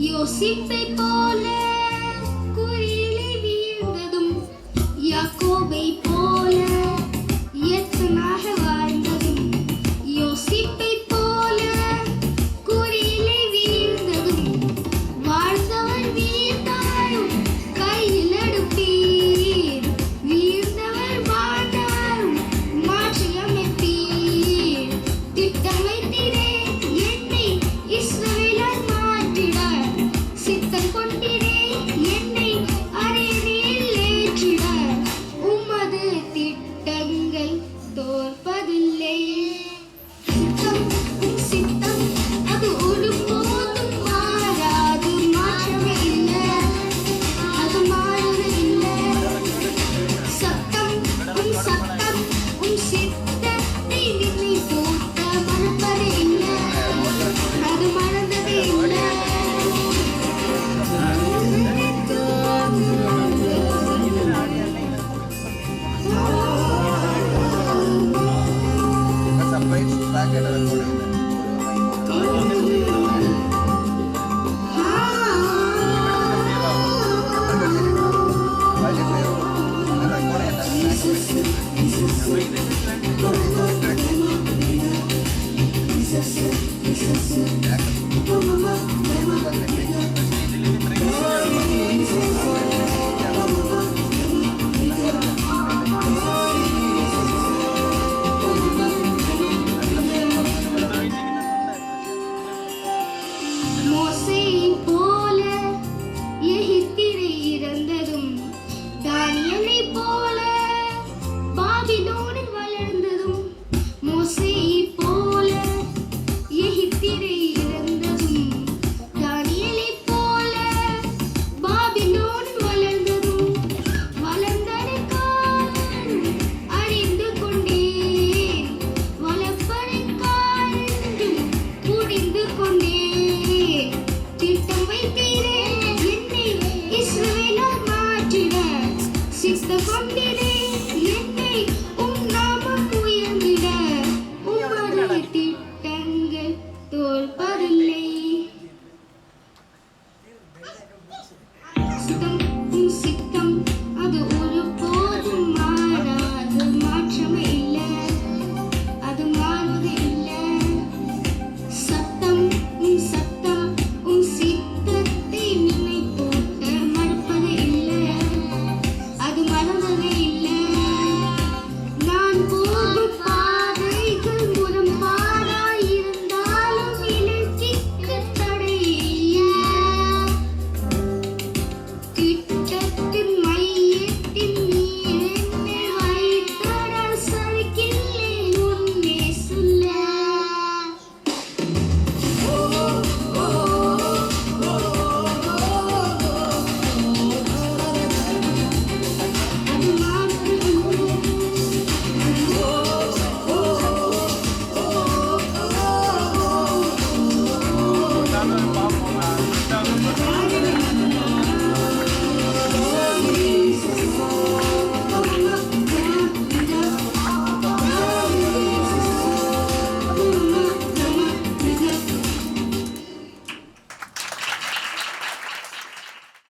யோசிப்பை போல குறியிலே வீழ்ந்ததும் யாக்கோபை போல எத்தனாக வாழ்ந்ததும் யோசிப்பை போல குறியிலே வீழ்ந்ததும் வாழ்ந்தவர் வீழ்ந்தாலும் கையில் எடுப்பீர் வீழ்ந்தவர் வாழ்ந்தாலும் மாற்றி அமைப்பீர் திட்டம் வைத்தீரே என்னை இஸ்ரவேலால் மாற்றிட சித்தம் கொண்டீரே என்னை அரியணையில் ஏற்றிட உமது திட்டங்கள் தோற்பதில்லை சித்தம் சித்தம் அது ஒருபோதும் மாறாது மாற்றமே இல்லை அது மாறுவது இல்லை சத்தம் சத்தம் சித்தத்தை நினை போட்ட மறப்பதே இல்லை அது மறந்ததே இல்லை மோசேயைப் போல எகிப்திலே இறந்ததும் தானியேலைப் போல பாபிலோனில் வளர்ந்ததும் மோசேயைப் போல எகிப்திலே இறந்ததும் தானியேலைப் போல பாபிலோனில் வளர்ந்ததும் வளர்ந்தடைக்காரன் அறிந்து கொண்டேன் வளர்ப்படைக்காரன் புரிந்து கொண்டேன் திட்டம் வைத்தீரே என்னை இஸ்ரவேலால் மாற்றிட சித்தம் கொண்டீரே